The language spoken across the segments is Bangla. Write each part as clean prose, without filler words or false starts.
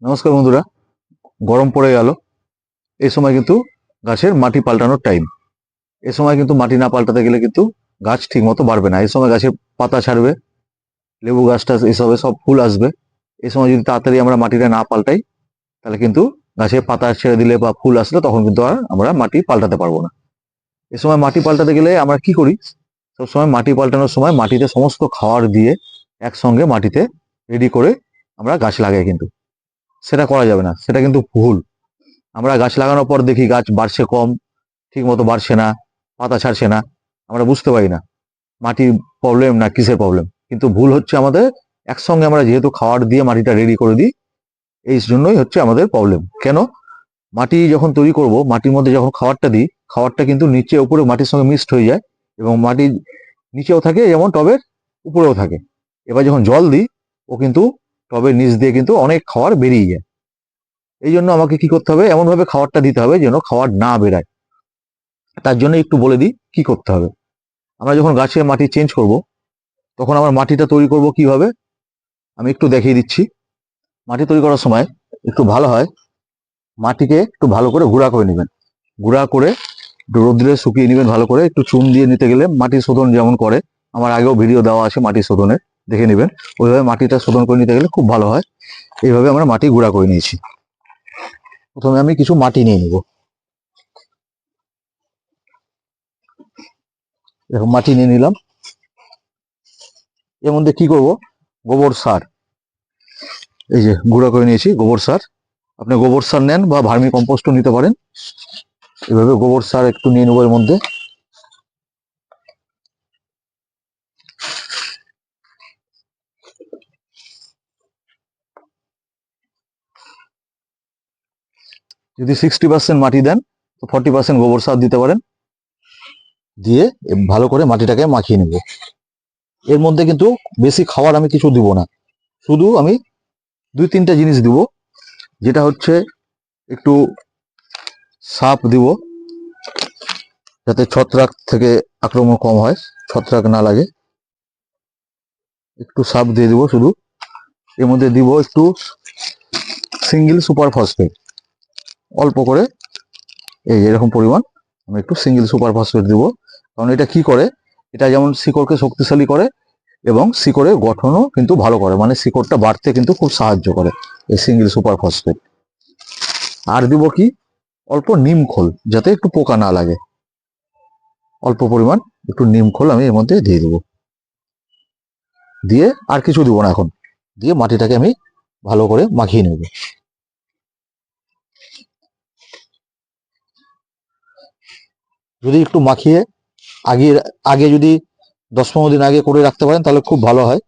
নমস্কার বন্ধুরা, গরম পড়ে গেল। এই সময় কিন্তু গাছের মাটি পাল্টানোর টাইম। এই সময় কিন্তু মাটি না পাল্টাতে গেলে কিন্তু গাছ ঠিক মতো বাড়বে না। এই সময় গাছের পাতা ছাড়বে, লেবু গাছটা এসবে সব ফুল আসবে। এই সময় যদি তাড়াতাড়ি আমরা মাটিটা না পাল্টাই, তাহলে কিন্তু গাছের পাতা ছেড়ে দিলে বা ফুল আসলে তখন কিন্তু আর আমরা মাটি পাল্টাতে পারবো না। এই সময় মাটি পাল্টাতে গেলে আমরা কি করি? সবসময় মাটি পাল্টানোর সময় মাটিতে সমস্ত খাবার দিয়ে একসঙ্গে মাটিতে রেডি করে আমরা গাছ লাগাই, কিন্তু সেটা করা যাবে না, সেটা কিন্তু ভুল। আমরা গাছ লাগানোর পর দেখি গাছ বাড়ছে কম, ঠিক মতো বাড়ছে না, পাতা ছাড়ছে না, আমরা বুঝতে পারি না মাটির প্রবলেম না কিসের প্রবলেম। কিন্তু ভুল হচ্ছে আমাদের, একসঙ্গে আমরা যেহেতু খাবার দিয়ে মাটিটা রেডি করে দিই, এই জন্যই হচ্ছে আমাদের প্রবলেম। কেন? মাটি যখন তৈরি করব, মাটির মধ্যে যখন খাবারটা দিই, খাবারটা কিন্তু নিচে উপরে মাটির সঙ্গে মিক্সড হয়ে যায়, এবং মাটি নিচেও থাকে যেমন টবের উপরেও থাকে। এবার যখন জল দিই, ও কিন্তু টবের নিচ দিয়ে কিন্তু অনেক খাবার বেরিয়ে যায়। এই জন্য আমাকে কি করতে হবে? এমন ভাবে খাবারটা দিতে হবে যেন খাবার না বেরায়। তার জন্য একটু বলে দিই কি করতে হবে। আমরা যখন গাছের মাটি চেঞ্জ করব, তখন আমরা মাটিটা তৈরি করব কিভাবে, আমি একটু দেখিয়ে দিচ্ছি। মাটি তৈরি করার সময় একটু ভালো হয় মাটিকে একটু ভালো করে গুঁড়া করে নেবেন। গুঁড়া করে একটু রোদ্রে শুকিয়ে নেবেন ভালো করে। একটু চুন দিয়ে নিতে গেলে মাটি শোধন যেমন করে, আমার আগেও ভিডিও দেওয়া আছে মাটি শোধনের, দেখে নেবেন। ওইভাবে মাটিটা শোধন করে নিতে গেলে খুব ভালো হয়। এইভাবে আমরা মাটি গুঁড়া করে নিয়েছি। প্রথমে আমি কিছু মাটি নিয়ে নিব। এরকম মাটি নিয়ে নিলাম। এর মধ্যে কি করব? গোবর সার, এই যে গুঁড়া করে নিয়েছি গোবর সার। আপনি গোবর সার নেন বা ভার্মি কম্পোস্টও নিতে পারেন। এভাবে গোবর সার একটু নিয়ে নেবো এর মধ্যে। যদি 60% মাটি দেন, তো 40% গোবর সার দিতে পারেন। দিয়ে ভালো করে মাটিটাকে মাখিয়ে নেব। এর মধ্যে কিন্তু বেশি খাবার আমি কিছু দিব না, শুধু আমি 2-3টা জিনিস দিব। যেটা হচ্ছে একটু সাপ দিব, যাতে ছত্রাক থেকে আক্রমণ কম হয়, ছত্রাক না লাগে। একটু সাপ দিয়ে দিব শুধু। এর মধ্যে দিব একটু সিঙ্গেল সুপার ফসফেট, অল্প করে, এই এরকম পরিমাণ আমি একটু সিঙ্গেল সুপার ফসফেট দিব। কারণ এটা কি করে? এটা যেমন শিকড়কে শক্তিশালী করে এবং শিকড়ের গঠনও কিন্তু ভালো করে, মানে শিকড়টা বাড়তে কিন্তু খুব সাহায্য করে এই সিঙ্গেল সুপার ফসফেট। আর দিব কি? অল্প নিম খোল, যাতে একটু পোকা না লাগে। অল্প পরিমাণ একটু নিম খোল আমি এর মধ্যে দিয়ে দেবো। দিয়ে আর কিছু দিব না এখন। দিয়ে মাটিটাকে আমি ভালো করে মাখিয়ে নেব। যদি একটু মাখিয়ে আগে আগে যদি 10-15 দিন আগে করে রাখতে পারেন, তাহলে খুব ভালো হয়।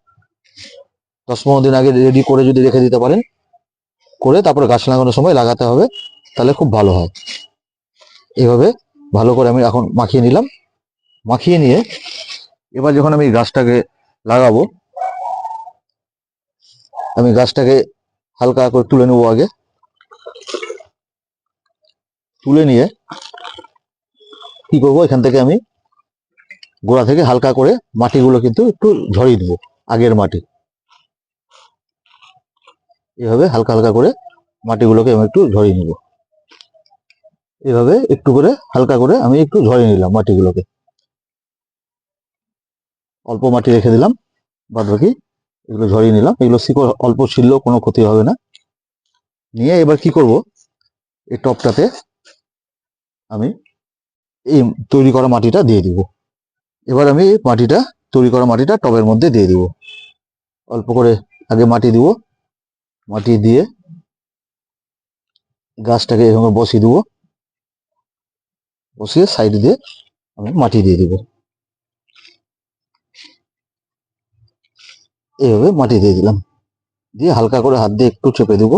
10-15 দিন আগে রেডি করে যদি রেখে দিতে পারেন, করে তারপরে গাছ লাগানোর সময় লাগাতে হবে, তাহলে খুব ভালো হয়। এইভাবে ভালো করে আমি এখন মাখিয়ে নিলাম। মাখিয়ে নিয়ে এবার যখন আমি গাছটাকে লাগাবো, আমি গাছটাকে হালকা করে তুলে নেবো আগে। তুলে নিয়ে কি করবো, এখান থেকে আমি গোড়া থেকে হালকা করে মাটিগুলো কিন্তু একটু ঝরিয়ে দেবো, আগের মাটি। এভাবে হালকা হালকা করে মাটিগুলোকে আমি একটু ঝরিয়ে নেব। এভাবে একটু করে হালকা করে আমি একটু ঝরিয়ে নিলাম মাটিগুলোকে। অল্প মাটি রেখে দিলাম, বাদ বাকি এগুলো ঝরিয়ে নিলাম। এগুলো শিকড় অল্প ছিললেও কোনো ক্ষতি হবে না। নিয়ে এবার কি করব, এই টবটাতে আমি এই তৈরি করা মাটিটা দিয়ে দিব। এবার আমি মাটিটা তৈরি করা মাটিটা টবের মধ্যে দিয়ে দিব। অল্প করে আগে মাটি দিব। মাটি দিয়ে গাছটাকে এভাবে বসিয়ে দিব। বসিয়ে সাইড দিয়ে আমি মাটি দিয়ে দিব। এইভাবে মাটি দিয়ে দিলাম। দিয়ে হালকা করে হাত দিয়ে একটু চেপে দেব।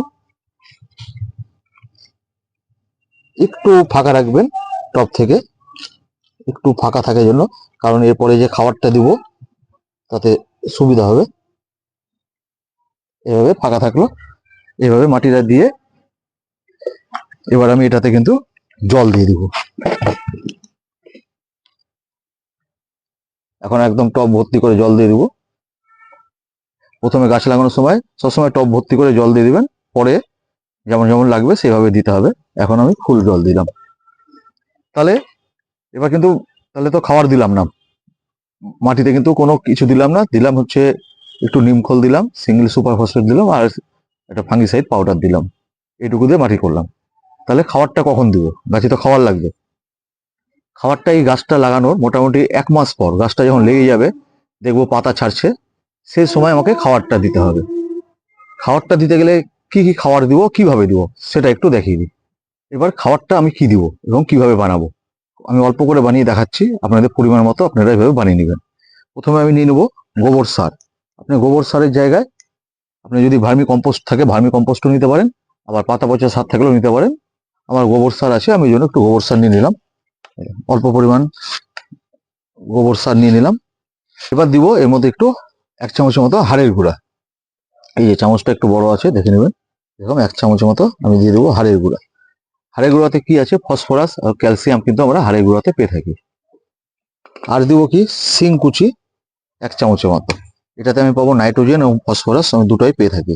একটু ফাঁকা রাখবেন টব থেকে, একটু ফাঁকা থাকার জন্য, কারণ এরপরে যে খাবারটা দিব তাতে সুবিধা হবে। এভাবে ফাঁকা থাকলো। এভাবে মাটিটা দিয়ে এবার আমি এটাতে কিন্তু জল দিয়ে দিব। এখন একদম টব ভর্তি করে জল দিয়ে দিব। প্রথমে গাছ লাগানোর সময় সবসময় টব ভর্তি করে জল দিয়ে দিবেন। পরে যেমন যেমন লাগবে সেভাবে দিতে হবে। এখন আমি ফুল জল দিলাম। তাহলে এবার কিন্তু তাহলে তো খাবার দিলাম না, মাটিতে কিন্তু কোনো কিছু দিলাম না, দিলাম হচ্ছে একটু নিমখোল দিলাম, সিঙ্গেল সুপার ফসফেট দিলাম, আর একটা ফাঙ্গিসাইড পাউডার দিলাম। এটুকু দিয়ে মাটি করলাম। তাহলে খাবারটা কখন দিব? গাছে তো খাবার লাগবে। খাবারটা এই গাছটা লাগানোর মোটামুটি 1 মাস পর, গাছটা যখন লেগে যাবে, দেখবো পাতা ছাড়ছে, সেই সময় আমাকে খাবারটা দিতে হবে। খাবারটা দিতে গেলে কি কি খাবার দিব, কিভাবে দিব, সেটা একটু দেখিয়ে দিই। এবার খাবারটা আমি কি দিব এবং কিভাবে বানাবো, আমি অল্প করে বানিয়ে দেখাচ্ছি, আপনাদের পরিমাণ মতো আপনারা এভাবে বানিয়ে নেবেন। প্রথমে আমি নিয়ে নেবো গোবর সার। আপনি গোবর সারের জায়গায় আপনি যদি ভার্মি কম্পোস্ট থাকে ভার্মি কম্পোস্টও নিতে পারেন, আবার পাতা পচা সার থাকলেও নিতে পারেন। আমার গোবর সার আছে, আমি ওই জন্য একটু গোবর সার নিয়ে নিলাম, অল্প পরিমাণ গোবর সার নিয়ে নিলাম। এবার দিব এর মধ্যে একটু 1 চামচের মতো হাড়ের গুঁড়া। এই যে চামচটা একটু বড় আছে, দেখে নেবেন, এরকম 1 চামচের মতো আমি দিয়ে দেবো হাড়ের গুঁড়া। হাড়ের গুঁড়াতে কি আছে? ফসফরাস আর ক্যালসিয়াম কিন্তু আমরা হাড়ের গুঁড়াতে পেয়ে থাকি। আর দিব কি? শিং কুচি 1 চামচের মতো। এটাতে আমি পাবো নাইট্রোজেন এবং ফসফরাস, আমি দুটোই পেয়ে থাকি।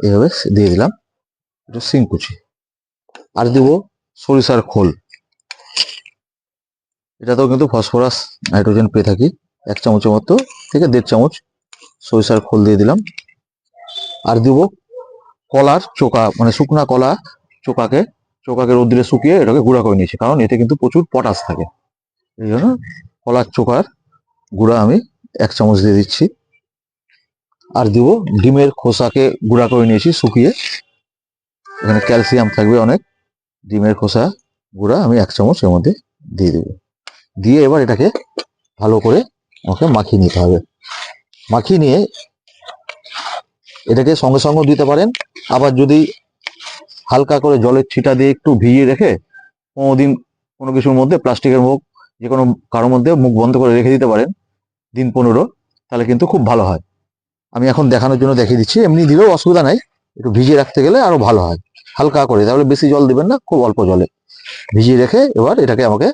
এইভাবে দিয়ে দিলাম একটু শিং কুচি। আর দিব সরিষার খোল, এটাতেও কিন্তু ফসফরাস নাইট্রোজেন পেয়ে থাকি। 1 চামচের মতো থেকে 1.5 চামচ সরিষার খোল দিয়ে দিলাম। আর দিব কলার চোকা, মানে শুকনা কলা চোকাকে চোকাকে রোদ্রে শুকিয়ে এটাকে গুঁড়া করে নিয়েছি, কারণ এতে কিন্তু প্রচুর পটাশ থাকে। এই জন্য কলার চোকার গুঁড়া আমি 1 চামচ দিয়ে দিচ্ছি। আর দিব ডিমের খোসাকে গুঁড়া করে নিয়েছি শুকিয়ে, এখানে ক্যালসিয়াম থাকবে অনেক। ডিমের খোসা গুঁড়া আমি 1 চামচ এর মধ্যে দিয়ে দেবো। দিয়ে এবার এটাকে ভালো করে আমাকে মাখিয়ে নিতে হবে। মাখিয়ে নিয়ে এটাকে সঙ্গে সঙ্গে দিতে পারেন, আবার যদি হালকা করে জলের ছিটা দিয়ে একটু ভিজিয়ে রেখে 15 দিন কোনো কিছুর মধ্যে, প্লাস্টিকের মুখ যে কোনো কারোর মধ্যে মুখ বন্ধ করে রেখে দিতে পারেন দিন 15, তাহলে কিন্তু খুব ভালো হয়। আমি এখন দেখানোর জন্য দেখিয়ে দিচ্ছি, এমনি দিলেও অসুবিধা নাই, একটু ভিজিয়ে রাখতে গেলে আরো ভালো হয়। হালকা করে, তাহলে বেশি জল দিবেন না, খুব অল্প জলে ভিজিয়ে রেখে এবার এটাকে আমাকে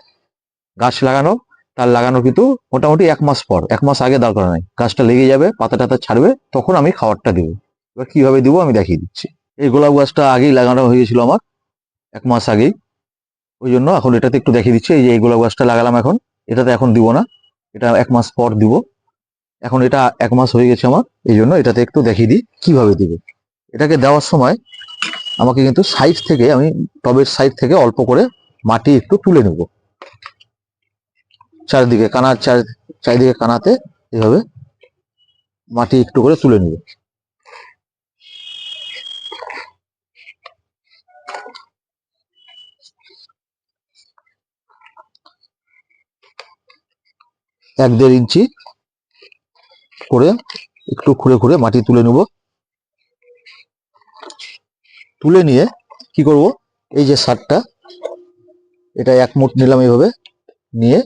গাছ লাগানো, তার লাগানো কিন্তু মোটামুটি 1 মাস পর, 1 মাস আগে দরকার নাই, গাছটা লেগে যাবে, পাতা টাতা ছাড়বে, তখন আমি খাবারটা দেবো। এবার কিভাবে দিব আমি দেখিয়ে দিচ্ছি। এই গোলাপ গাছটা আগেই লাগানো হয়ে গেছিল আমার, 1 মাস আগেই, ওই জন্য এখন এটাতে একটু দেখিয়ে দিচ্ছি। এই যে এই গোলাপ গাছটা লাগালাম, এখন এটাতে এখন দিব না, এটা 1 মাস পর দিব। এখন এটা 1 মাস হয়ে গেছে আমার, এই জন্য এটাতে একটু দেখিয়ে দিই কিভাবে দিব। এটাকে দেওয়ার সময় আমাকে কিন্তু সাইড থেকে, আমি টবের সাইড থেকে অল্প করে মাটি একটু তুলে নেব, চারিদিকে কানার চারিদিকে কানাতে এভাবে মাটি একটু করে তুলে নেব। এক দেড় ইঞ্চি করে একটু খুঁড়ে খুঁড়ে মাটি তুলে নেব। তুলে নিয়ে কি করব, এই যে সারটা, এটা 1 মুঠ নিলাম, এইভাবে নিয়ে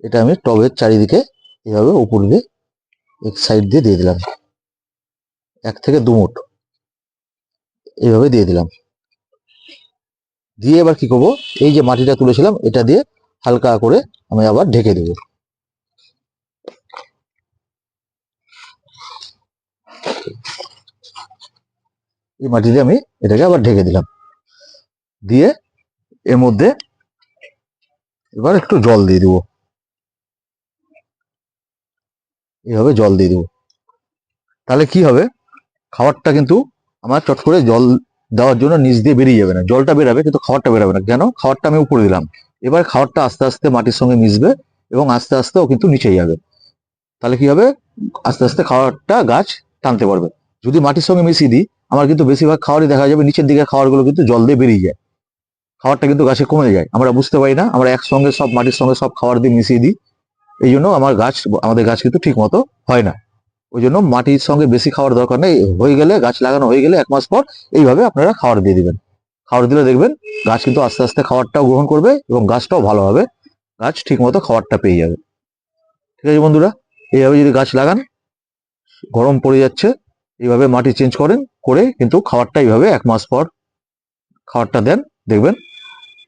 এটা আমি টবের চারিদিকে এইভাবে উপর দিয়ে এক সাইড দিয়ে দিয়ে দিলাম, 1 থেকে 2 মুঠ এইভাবে দিয়ে দিলাম। দিয়ে এবার কি করব, এই যে মাটিটা তুলেছিলাম এটা দিয়ে হালকা করে আমি আবার ঢেকে দেব। এই মাটি দিয়ে আমি এটাকে আবার ঢেকে দিলাম। দিয়ে এর মধ্যে এবার একটু জল দিয়ে দেবো, এইভাবে জল দিয়ে দেবো। তাহলে কি হবে, খাবারটা কিন্তু আমার চট করে জল দেওয়ার জন্য নিচ দিয়ে বেরিয়ে যাবে না, জলটা বেরাবে কিন্তু খাবারটা বেরাবে না। কেন? খাবারটা আমি উপরে দিলাম। এবার খাবারটা আস্তে আস্তে মাটির সঙ্গে মিশবে এবং আস্তে আস্তে ও কিন্তু নিচে যাবে। তাহলে কি হবে, আস্তে আস্তে খাবারটা গাছ টানতে পারবে। যদি মাটির সঙ্গে মিশিয়ে দিই, আমার কিন্তু বেশিরভাগ খাবারই দেখা যাবে নিচের দিকে খাবারগুলো কিন্তু জল দিয়ে বেরিয়ে যায়, খাবারটা কিন্তু গাছে কমে যায়, আমরা বুঝতে পারি না, আমরা একসঙ্গে সব মাটির সঙ্গে সব খাবার দিয়ে মিশিয়ে দিই। এই জন্য আমাদের গাছ কিন্তু ঠিক মতো হয় না। ওই জন্য মাটির সঙ্গে বেশি খাওয়ার দরকার নেই, হয়ে গেলে গাছ লাগানো হয়ে গেলে 1 মাস পর এইভাবে আপনারা খাবার দিয়ে দিবেন। খাবার দিলে দেখবেন গাছ কিন্তু আস্তে আস্তে খাবারটাও গ্রহণ করবে এবং গাছটাও ভালো হবে, গাছ ঠিক মতো খাবারটা পেয়ে যাবে। ঠিক আছে বন্ধুরা, এইভাবে যদি গাছ লাগান, গরম পড়ে যাচ্ছে, এইভাবে মাটি চেঞ্জ করেন, করে কিন্তু খাবারটা এইভাবে 1 মাস পর খাবারটা দেন, দেখবেন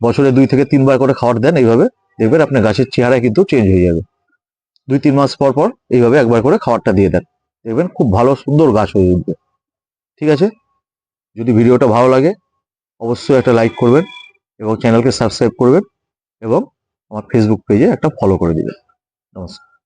বছরে 2 থেকে 3 বার করে খাবার দেন, এইভাবে দেখবেন আপনার গাছের চেহারা কিন্তু চেঞ্জ হয়ে যাবে। 2-3 মাস পর পর এইভাবে একবার করে খাবারটা দিয়ে দেন, দেখবেন খুব ভালো সুন্দর গাছ হয়ে উঠবে। ঠিক আছে। যদি ভিডিওটা ভালো লাগে অবশ্যই একটা লাইক করবেন এবং চ্যানেলকে সাবস্ক্রাইব করবেন এবং আমার ফেসবুক পেজে একটা ফলো করে দিবেন। নমস্কার।